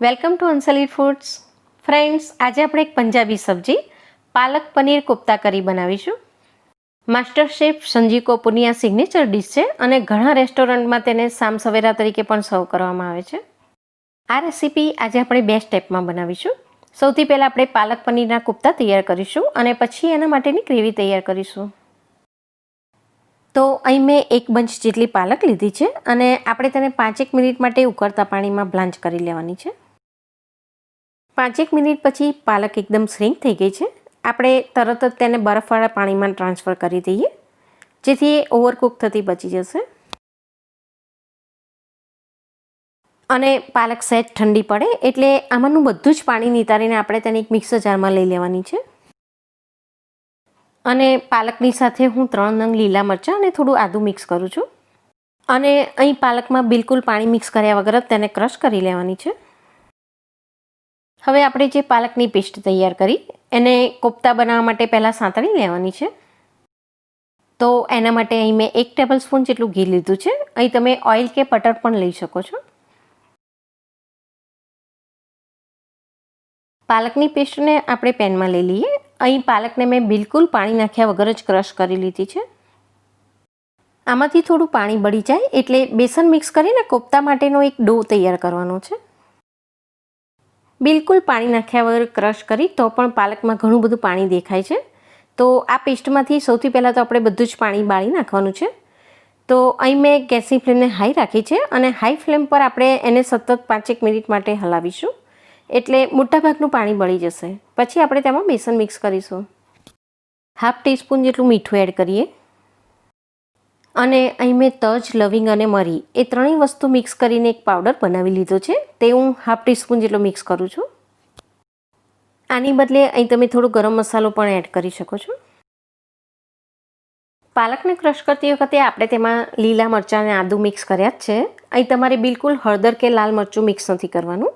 Welcome to અનસલી foods. Friends, આજે આપણે એક પંજાબી સબ્જી પાલક પનીર કોફતા કરી બનાવીશું. માસ્ટર શેફ સંજીવ કપૂરની આ સિગ્નેચર ડિશ છે અને ઘણા રેસ્ટોરન્ટમાં તેને શામ સવેરા તરીકે પણ સર્વ કરવામાં આવે છે. આ રેસીપી આજે આપણે 2 સ્ટેપમાં બનાવીશું. સૌથી પહેલાં આપણે પાલક પનીરના કોફતા તૈયાર કરીશું અને પછી એના માટેની ગ્રેવી તૈયાર કરીશું. તો અહીં મેં 1 બંચ જેટલી પાલક લીધી છે અને આપણે તેને 5 મિનિટ માટે ઉકળતા પાણીમાં બ્લાન્ચ કરી લેવાની છે. 5 મિનિટ પછી પાલક એકદમ શ્રિંક થઈ ગઈ છે. આપણે તરત જ તેને બરફવાળા પાણીમાં ટ્રાન્સફર કરી દઈએ, જેથી એ ઓવરકુક થતી બચી જશે. અને પાલક સહેજ ઠંડી પડે એટલે આમાંનું બધું જ પાણી નિતારીને આપણે તેને એક મિક્સર જારમાં લઈ લેવાની છે. અને પાલકની સાથે હું 3 નંગ લીલા મરચાં અને થોડું આદું મિક્સ કરું છું. અને અહીં પાલકમાં બિલકુલ પાણી મિક્સ કર્યા વગર જ તેને ક્રશ કરી લેવાની છે. હવે આપણે જે પાલકની પેસ્ટ તૈયાર કરી એને કોફતા બનાવવા માટે પહેલાં સાંતળી લેવાની છે. તો એના માટે અહીં મેં 1 ટેબલસ્પૂન જેટલું ઘી લીધું છે. અહીં તમે ઓઇલ કે બટર પણ લઈ શકો છો. પાલકની પેસ્ટને આપણે પેનમાં લઈ લઈએ. અહીં પાલકને મેં બિલકુલ પાણી નાખ્યા વગર જ ક્રશ કરી લીધી છે. આમાંથી થોડું પાણી બળી જાય એટલે બેસન મિક્સ કરીને કોફતા માટેનો એક ડો તૈયાર કરવાનો છે. બિલકુલ પાણી નાખ્યા વગર ક્રશ કરી તો પણ પાલકમાં ઘણું બધું પાણી દેખાય છે. તો આ પેસ્ટમાંથી સૌથી પહેલાં તો આપણે બધું જ પાણી બાળી નાખવાનું છે. તો અહીં મેં ગેસની ફ્લેમને હાઈ રાખી છે અને હાઈ ફ્લેમ પર આપણે એને સતત 5 મિનિટ માટે હલાવીશું, એટલે મોટાભાગનું પાણી બળી જશે. પછી આપણે તેમાં બેસન મિક્સ કરીશું. 1/2 ટીસ્પૂન જેટલું મીઠું એડ કરીએ. અને અહીં મેં તજ, લવિંગ અને મરી એ ત્રણેય વસ્તુ મિક્સ કરીને એક પાવડર બનાવી લીધો છે. તે હું 1/2 ટીસ્પૂન જેટલો મિક્સ કરું છું. આની બદલે અહીં તમે થોડો ગરમ મસાલો પણ એડ કરી શકો છો. પાલકને ક્રશ કરતી વખતે આપણે તેમાં લીલા મરચાં અને આદું મિક્સ કર્યા જ છે. અહીં તમારે બિલકુલ હળદર કે લાલ મરચું મિક્સ નથી કરવાનું,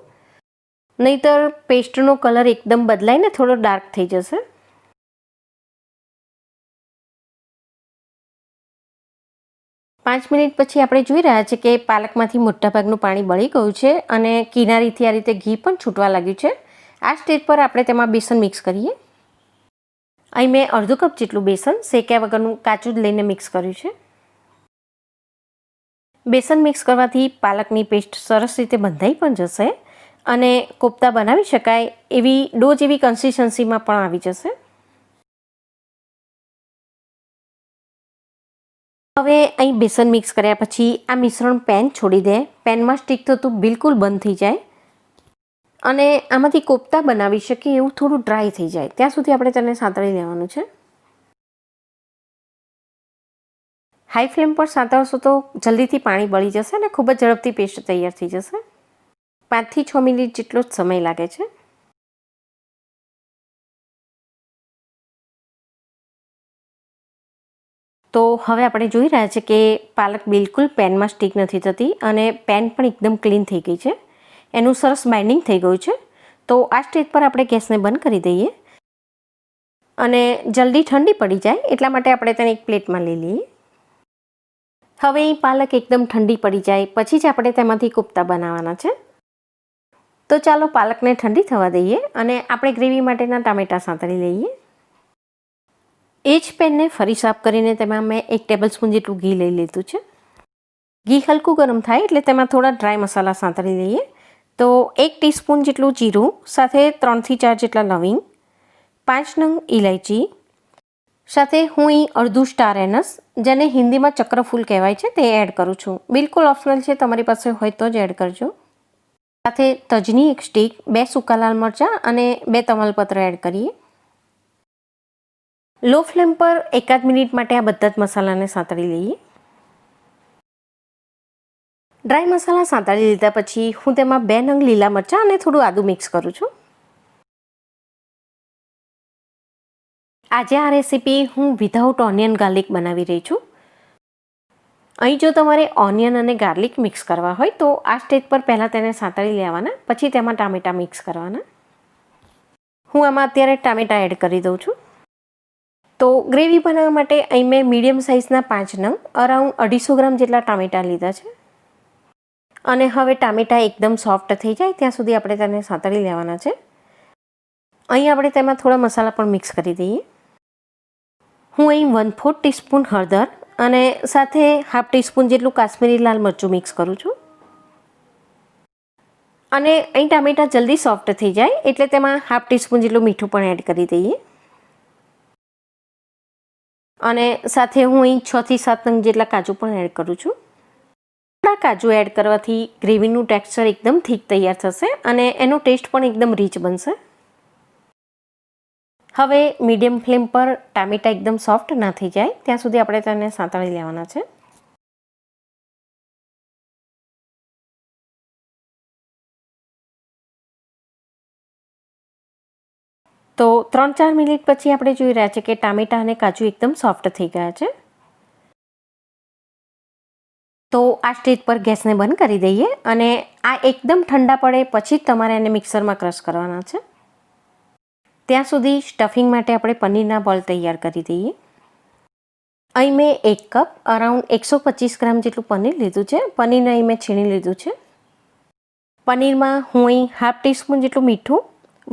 નહીંતર પેસ્ટનો કલર એકદમ બદલાઈને થોડો ડાર્ક થઈ જશે. પાંચ મિનિટ પછી આપણે જોઈ રહ્યા છીએ કે પાલકમાંથી મોટાભાગનું પાણી બળી ગયું છે અને કિનારીથી આ રીતે ઘી પણ છૂટવા લાગ્યું છે. આ સ્ટેજ પર આપણે તેમાં બેસન મિક્સ કરીએ. અહીં મેં અડધો કપ જેટલું બેસન શેક્યા વગરનું કાચું જ લઈને મિક્સ કર્યું છે. બેસન મિક્સ કરવાથી પાલકની પેસ્ટ સરસ રીતે બંધાઈ પણ જશે અને કોફતા બનાવી શકાય એવી ડો જેવી કન્સિસ્ટન્સીમાં પણ આવી જશે. હવે અહીં બેસન મિક્સ કર્યા પછી આ મિશ્રણ પેન છોડી દે, પેનમાં સ્ટીક થતું બિલકુલ બંધ થઈ જાય અને આમાંથી કોફતા બનાવી શકીએ એવું થોડું ડ્રાય થઈ જાય ત્યાં સુધી આપણે તેને સાંતળી લેવાનું છે. હાઈ ફ્લેમ પર સાંતળશો તો જલ્દીથી પાણી બળી જશે અને ખૂબ જ ઝડપથી પેસ્ટ તૈયાર થઈ જશે. 5 થી 6 મિનિટ જેટલો જ સમય લાગે છે. તો હવે આપણે જોઈ રહ્યા છીએ કે પાલક બિલકુલ પેનમાં સ્ટીક નથી થતી અને પેન પણ એકદમ ક્લીન થઈ ગઈ છે. એનું સરસ બાઇન્ડિંગ થઈ ગયું છે. તો આ સ્ટેજ પર આપણે ગેસને બંધ કરી દઈએ અને જલ્દી ઠંડી પડી જાય એટલા માટે આપણે તેને એક પ્લેટમાં લઈ લઈએ. હવે એ પાલક એકદમ ઠંડી પડી જાય પછી જ આપણે તેમાંથી કોફતા બનાવવાના છે. તો ચાલો પાલકને ઠંડી થવા દઈએ અને આપણે ગ્રેવી માટેના ટામેટાં સાંતળી લઈએ. એ જ પેનને ફરી સાફ કરીને તેમાં મેં 1 ટેબલસ્પૂન જેટલું ઘી લઈ લીધું છે. ઘી હલકું ગરમ થાય એટલે તેમાં થોડા ડ્રાય મસાલા સાંતળી લઈએ. તો 1 ટીસ્પૂન જેટલું જીરું સાથે 3 થી 4 જેટલા લવિંગ, 5 નંગ ઇલાયચી સાથે હું અહીં અડધું સ્ટાર એનસ, જેને હિન્દીમાં ચક્રફૂલ કહેવાય છે, તે એડ કરું છું. બિલકુલ ઓપ્શનલ છે, તમારી પાસે હોય તો જ એડ કરજો. સાથે તજની 1 સ્ટીક, 2 સૂકા લાલ મરચાં અને 2 તમાલપત્ર એડ કરીએ. લો ફ્લેમ પર 1 મિનિટ માટે આ બધા જ મસાલાને સાંતળી લઈએ. ડ્રાય મસાલા સાંતળી લીધા પછી હું તેમાં 2 નંગ લીલા મરચાં અને થોડું આદું મિક્સ કરું છું. આજે આ રેસીપી હું વિધાઉટ ઓનિયન ગાર્લિક બનાવી રહી છું. અહીં જો તમારે ઓનિયન અને ગાર્લિક મિક્સ કરવા હોય તો આ સ્ટેજ પર પહેલાં તેને સાંતળી લેવાના, પછી તેમાં ટામેટાં મિક્સ કરવાના. હું આમાં અત્યારે ટામેટાં એડ કરી દઉં છું. તો ગ્રેવી બનાવવા માટે અહીં મેં મીડિયમ સાઇઝના 5 નંગ અરાઉન્ડ 250 ગ્રામ જેટલા ટામેટાં લીધા છે. અને હવે ટામેટાં એકદમ સોફ્ટ થઈ જાય ત્યાં સુધી આપણે તેને સાંતળી લેવાના છે. અહીં આપણે તેમાં થોડા મસાલા પણ મિક્સ કરી દઈએ. હું અહીં 1/4 ટીસ્પૂન હળદર અને સાથે હાફ ટીસ્પૂન જેટલું કાશ્મીરી લાલ મરચું મિક્સ કરું છું. અને અહીં ટામેટાં જલ્દી સોફ્ટ થઈ જાય એટલે તેમાં હાફ ટીસ્પૂન જેટલું મીઠું પણ એડ કરી દઈએ. અને સાથે હું અહીં 6 થી 7 નંગ જેટલા કાજુ પણ એડ કરું છું. થોડા કાજુ એડ કરવાથી ગ્રેવીનું ટેક્સચર એકદમ થીક તૈયાર થશે અને એનો ટેસ્ટ પણ એકદમ રીચ બનશે. હવે મીડિયમ ફ્લેમ પર ટામેટાં એકદમ સોફ્ટ ના થઈ જાય ત્યાં સુધી આપણે તેને સાંતળી લેવાના છે. તો 3-4 મિનિટ પછી આપણે જોઈ રહ્યા છીએ કે ટામેટાં અને કાજુ એકદમ સોફ્ટ થઈ ગયા છે. તો આ સ્ટેજ પર ગેસને બંધ કરી દઈએ અને આ એકદમ ઠંડા પડે પછી જ તમારે એને મિક્સરમાં ક્રશ કરવાના છે. ત્યાં સુધી સ્ટફિંગ માટે આપણે પનીરના બોલ તૈયાર કરી દઈએ. અહીં મેં 1 કપ અરાઉન્ડ 125 ગ્રામ જેટલું પનીર લીધું છે. પનીરને અહીં મેં છીણી લીધું છે. પનીરમાં હું અહીં હાફ ટીસ્પૂન જેટલું મીઠું,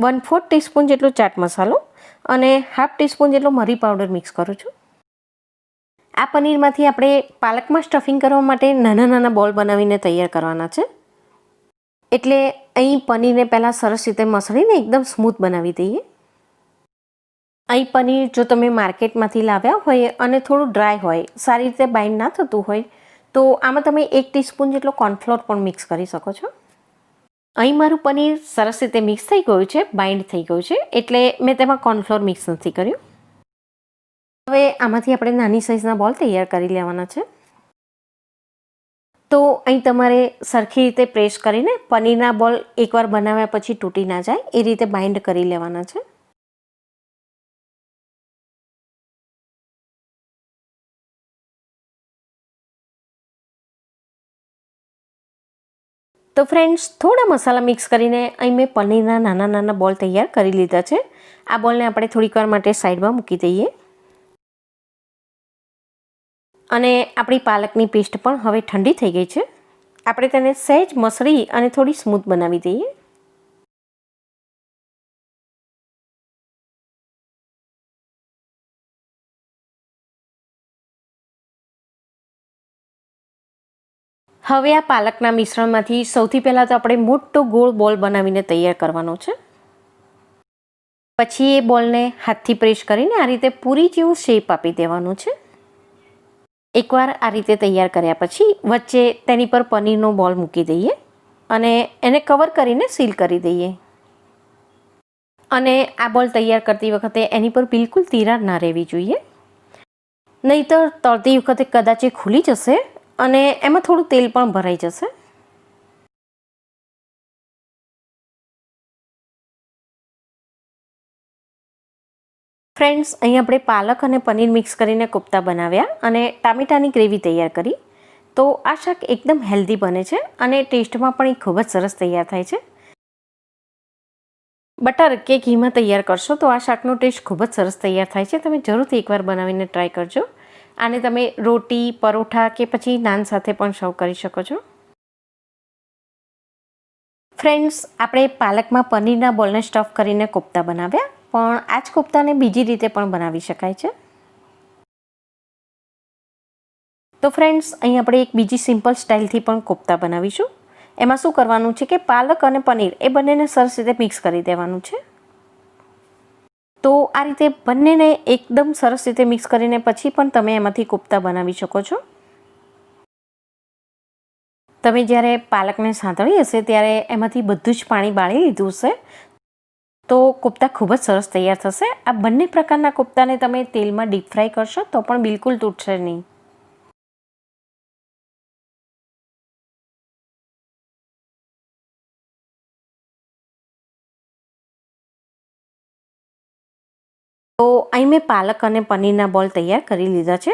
1/4 ટીસ્પૂન જેટલો ચાટ મસાલો અને હાફ ટીસ્પૂન જેટલો મરી પાવડર મિક્સ કરું છું. આ પનીરમાંથી આપણે પાલકમાં સ્ટફિંગ કરવા માટે નાના નાના બોલ બનાવીને તૈયાર કરવાના છે. એટલે અહીં પનીરને પહેલાં સરસ રીતે મસળીને એકદમ સ્મૂથ બનાવી દઈએ. અહીં પનીર જો તમે માર્કેટમાંથી લાવ્યા હોય અને થોડું ડ્રાય હોય, સારી રીતે બાઇન્ડ ના થતું હોય તો આમાં તમે 1 ટીસ્પૂન જેટલો કોર્નફ્લોર પણ મિક્સ કરી શકો છો. અહીં મારું પનીર સરસ રીતે મિક્સ થઈ ગયું છે, બાઇન્ડ થઈ ગયું છે, એટલે મેં તેમાં કોર્નફ્લોર મિક્સ નથી કર્યું. હવે આમાંથી આપણે નાની સાઇઝના બોલ તૈયાર કરી લેવાના છે. તો અહીં તમારે સરખી રીતે પ્રેસ કરીને પનીરના બોલ એકવાર બનાવ્યા પછી તૂટી ના જાય એ રીતે બાઇન્ડ કરી લેવાના છે. તો ફ્રેન્ડ્સ, થોડા મસાલા મિક્સ કરીને અહીં મેં પનીરના નાના નાના બોલ તૈયાર કરી લીધા છે. આ બોલને આપણે થોડીક વાર માટે સાઈડમાં મૂકી દઈએ. અને આપણી પાલકની પેસ્ટ પણ હવે ઠંડી થઈ ગઈ છે. આપણે તેને સહેજ મસળી અને થોડી સ્મૂથ બનાવી દઈએ. હવે આ પાલકના મિશ્રણમાંથી સૌથી પહેલાં તો આપણે મોટો ગોળ બોલ બનાવીને તૈયાર કરવાનો છે. પછી એ બોલને હાથથી પ્રેસ કરીને આ રીતે પૂરી જેવું શેપ આપી દેવાનું છે. એકવાર આ રીતે તૈયાર કર્યા પછી વચ્ચે તેની પર પનીરનો બોલ મૂકી દઈએ અને એને કવર કરીને સીલ કરી દઈએ. અને આ બોલ તૈયાર કરતી વખતે એની પર બિલકુલ તિરાડ ના રહેવી જોઈએ, નહીંતર તળતી વખતે કદાચ એ ખુલી જશે અને એમાં થોડું તેલ પણ ભરાઈ જશે. ફ્રેન્ડ્સ, અહીં આપણે પાલક અને પનીર મિક્સ કરીને કોફતા બનાવ્યા અને ટામેટાની ગ્રેવી તૈયાર કરી. તો આ શાક એકદમ હેલ્ધી બને છે અને ટેસ્ટમાં પણ એ ખૂબ જ સરસ તૈયાર થાય છે. બટર કે ઘીમાં તૈયાર કરશો તો આ શાકનો ટેસ્ટ ખૂબ જ સરસ તૈયાર થાય છે. તમે જરૂરથી એકવાર બનાવીને ટ્રાય કરજો. આને તમે રોટી, પરોઠા કે પછી નાન સાથે પણ સર્વ કરી શકો છો. ફ્રેન્ડ્સ, આપણે પાલકમાં પનીરના બોલને સ્ટફ કરીને કોફતા બનાવ્યા, પણ આ જ કોફતાને બીજી રીતે પણ બનાવી શકાય છે. તો ફ્રેન્ડ્સ, અહીં આપણે એક બીજી સિમ્પલ સ્ટાઇલથી પણ કોફતા બનાવીશું. એમાં શું કરવાનું છે કે પાલક અને પનીર એ બંનેને સરસ રીતે મિક્સ કરી દેવાનું છે. તો આ રીતે બંનેને એકદમ સરસ રીતે મિક્સ કરીને પછી પણ તમે એમાંથી કોફતા બનાવી શકો છો. તમે જ્યારે પાલકને સાંતળી હશે ત્યારે એમાંથી બધું જ પાણી બાળી લીધું હશે, તો કોફતા ખૂબ જ સરસ તૈયાર થશે. આ બંને પ્રકારના કોફતાને તમે તેલમાં ડીપ ફ્રાય કરશો તો પણ બિલકુલ તૂટશે નહીં. તો અહીં મેં પાલક અને પનીરના બોલ તૈયાર કરી લીધા છે.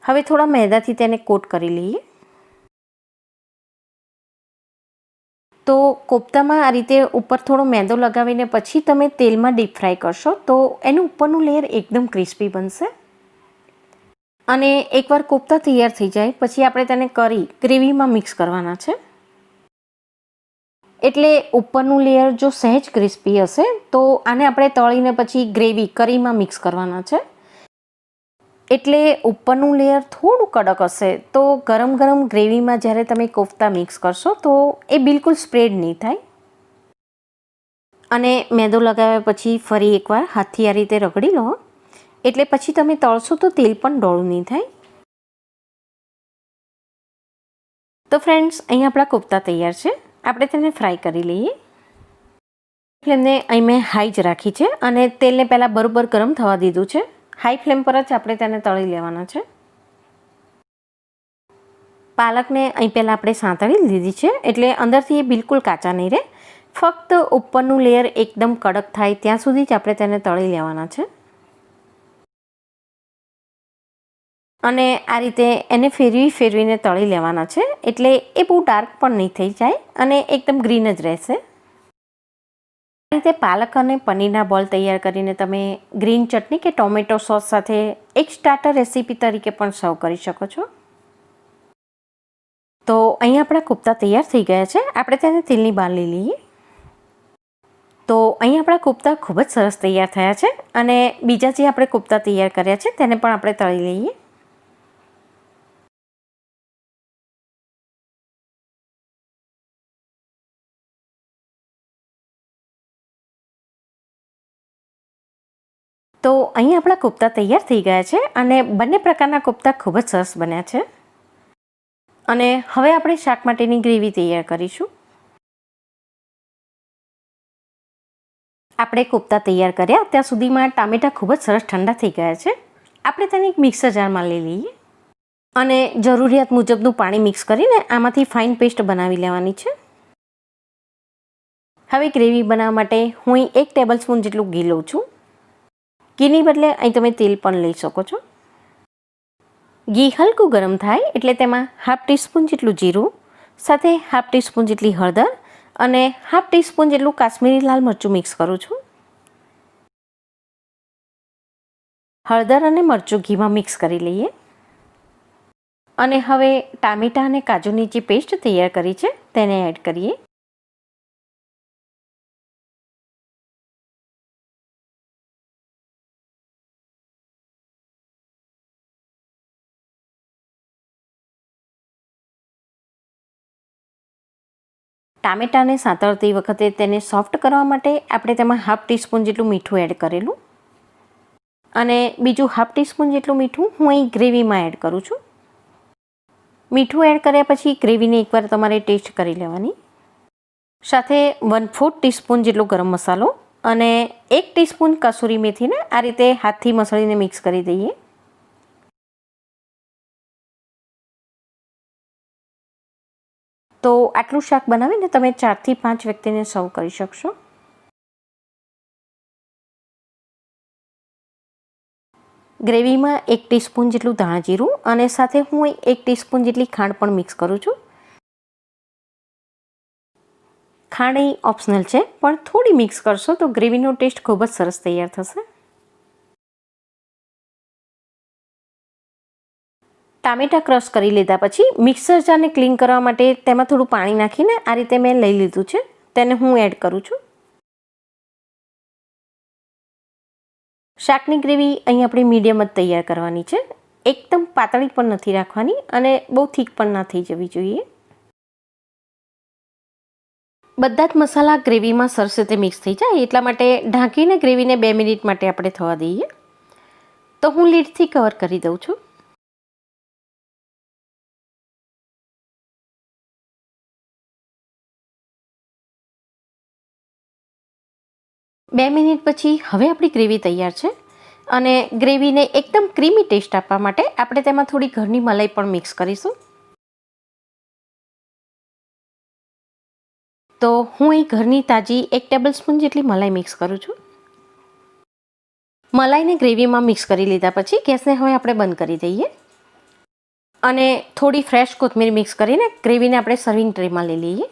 હવે થોડા મેદાથી તેને કોટ કરી લઈએ. તો કોફતામાં આ રીતે ઉપર થોડો મેદો લગાવીને પછી તમે તેલમાં ડીપ ફ્રાય કરશો તો એનું ઉપરનું લેયર એકદમ ક્રિસ્પી બનશે. અને એકવાર કોફતા તૈયાર થઈ જાય પછી આપણે તેને કરી ગ્રેવીમાં મિક્સ કરવાના છે. એટલે ઉપરનું લેયર જો સહેજ ક્રિસ્પી હશે તો આને આપણે તળીને પછી ગ્રેવી કરીમાં મિક્સ કરવાના છે. એટલે ઉપરનું લેયર થોડું કડક હશે તો ગરમ ગરમ ગ્રેવીમાં જ્યારે તમે કોફતા મિક્સ કરશો તો એ બિલકુલ સ્પ્રેડ નહીં થાય. અને મેદો લગાવ્યા પછી ફરી એકવાર હાથથી આ રીતે રગડી લો, એટલે પછી તમે તળશો તો તેલ પણ ડોળું નહીં થાય. તો ફ્રેન્ડ્સ, અહીં આપણા કોફતા તૈયાર છે. આપણે તેને ફ્રાય કરી લઈએ. ફ્લેમને અહીં મેં હાઈ જ રાખી છે અને તેલને પહેલાં બરોબર ગરમ થવા દીધું છે. હાઈ ફ્લેમ પર જ આપણે તેને તળી લેવાના છે. પાલકને અહીં પહેલાં આપણે સાંતળી લીધી છે, એટલે અંદરથી એ બિલકુલ કાચા નહીં રહે. ફક્ત ઉપરનું લેયર એકદમ કડક થાય ત્યાં સુધી જ આપણે તેને તળી લેવાના છે. અને આ રીતે એને ફેરવીને તળી લેવાના છે, એટલે એ બહુ ડાર્ક પણ નહીં થઈ જાય અને એકદમ ગ્રીન જ રહેશે. આ રીતે પાલક અને પનીરના બોલ તૈયાર કરીને તમે ગ્રીન ચટણી કે ટોમેટો સોસ સાથે એક સ્ટાર્ટર રેસીપી તરીકે પણ સર્વ કરી શકો છો. તો અહીં આપણા કોફતા તૈયાર થઈ ગયા છે. આપણે તેને તેલની બહાર લઈ લઈએ. તો અહીં આપણા કોફતા ખૂબ જ સરસ તૈયાર થયા છે અને બીજા જે આપણે કોફતા તૈયાર કર્યા છે તેને પણ આપણે તળી લઈએ. તો અહીં આપણા કોફતા તૈયાર થઈ ગયા છે અને બંને પ્રકારના કોફતા ખૂબ જ સરસ બન્યા છે. અને હવે આપણે શાક માટેની ગ્રેવી તૈયાર કરીશું. આપણે કોફતા તૈયાર કર્યા ત્યાં સુધીમાં ટામેટાં ખૂબ જ સરસ ઠંડા થઈ ગયા છે. આપણે તેને એક મિક્સર જારમાં લઈ લઈએ અને જરૂરિયાત મુજબનું પાણી મિક્સ કરીને આમાંથી ફાઇન પેસ્ટ બનાવી લેવાની છે. હવે ગ્રેવી બનાવવા માટે હું 1 ટેબલ સ્પૂન જેટલું ઘી લઉં છું. ઘીની બદલે અહીં તમે તેલ પણ લઈ શકો છો. ઘી હલકું ગરમ થાય એટલે તેમાં હાફ ટીસ્પૂન જેટલું જીરું, સાથે હાફ ટીસ્પૂન જેટલી હળદર અને હાફ ટીસ્પૂન જેટલું કાશ્મીરી લાલ મરચું મિક્સ કરું છું. હળદર અને મરચું ઘીમાં મિક્સ કરી લઈએ. અને હવે ટામેટાં અને કાજુની જે પેસ્ટ તૈયાર કરી છે તેને એડ કરીએ. ટામેટાને સાંતળતી વખતે તેને સોફ્ટ કરવા માટે આપણે તેમાં હાફ ટીસ્પૂન જેટલું મીઠું એડ કરેલું અને બીજું હાફ ટીસ્પૂન જેટલું મીઠું હું અહીં ગ્રેવીમાં એડ કરું છું. મીઠું એડ કર્યા પછી ગ્રેવીને એકવાર તમારે ટેસ્ટ કરી લેવાની. સાથે 1/4 ટીસ્પૂન જેટલો ગરમ મસાલો અને 1 ટીસ્પૂન કસૂરી મેથીને આ રીતે હાથથી મસળીને મિક્સ કરી દઈએ. તો આટલું શાક બનાવીને તમે 4 થી 5 વ્યક્તિને સર્વ કરી શકશો. ગ્રેવીમાં 1 ટીસ્પૂન જેટલું ધાણા જીરું અને સાથે હું 1 ટીસ્પૂન જેટલી ખાંડ પણ મિક્સ કરું છું. ખાંડ અહીં ઓપ્શનલ છે, પણ થોડી મિક્સ કરશો તો ગ્રેવીનો ટેસ્ટ ખૂબ જ સરસ તૈયાર થશે. ટામેટાં ક્રશ કરી લીધા પછી મિક્સર જારને ક્લીન કરવા માટે તેમાં થોડું પાણી નાખીને આ રીતે મેં લઈ લીધું છે, તેને હું એડ કરું છું. શાકની ગ્રેવી અહીં આપણે મીડિયમ જ તૈયાર કરવાની છે. એકદમ પાતળી પણ નથી રાખવાની અને બહુ થીક પણ ના થઈ જવી જોઈએ. બધા જ મસાલા ગ્રેવીમાં સરસ રીતે મિક્સ થઈ જાય એટલા માટે ઢાંકીને ગ્રેવીને 2 મિનિટ માટે આપણે થવા દઈએ. તો હું લીડથી કવર કરી દઉં છું. બે મિનિટ પછી હવે આપણી ગ્રેવી તૈયાર છે અને ગ્રેવીને એકદમ ક્રીમી ટેસ્ટ આપવા માટે આપણે તેમાં થોડી ઘરની મલાઈ પણ મિક્સ કરીશું. તો હું અહીં ઘરની તાજી 1 ટેબલ સ્પૂન જેટલી મલાઈ મિક્સ કરું છું. મલાઈને ગ્રેવીમાં મિક્સ કરી લીધા પછી ગેસને હવે આપણે બંધ કરી દઈએ અને થોડી ફ્રેશ કોથમીર મિક્સ કરીને ગ્રેવીને આપણે સર્વિંગ ટ્રેમાં લઈ લઈએ.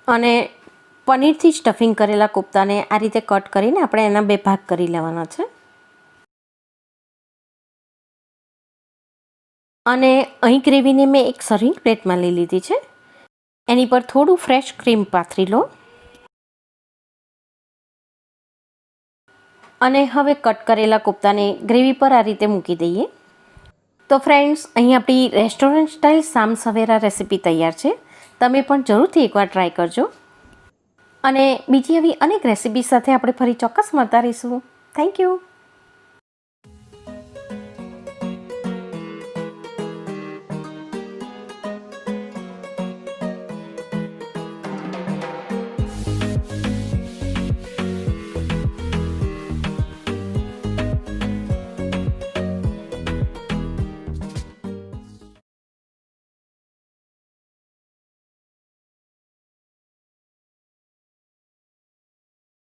અને પનીરથી સ્ટફિંગ કરેલા કોફતાને આ રીતે કટ કરીને આપણે એના 2 ભાગ કરી લેવાના છે. અને અહીં ગ્રેવીને મેં એક સર્વિંગ પ્લેટમાં લઈ લીધી છે. એની પર થોડું ફ્રેશ ક્રીમ પાથરી લો. અને હવે કટ કરેલા કોફતાને ગ્રેવી પર આ રીતે મૂકી દઈએ. તો ફ્રેન્ડ્સ, અહીં આપણી રેસ્ટોરન્ટ સ્ટાઇલ શામ સવેરા રેસીપી તૈયાર છે. તમે પણ જરૂરથી એકવાર ટ્રાય કરજો. અને બીજી આવી અનેક રેસીપી સાથે આપણે ફરી ચોક્કસ મળતા રહીશું. Thank you.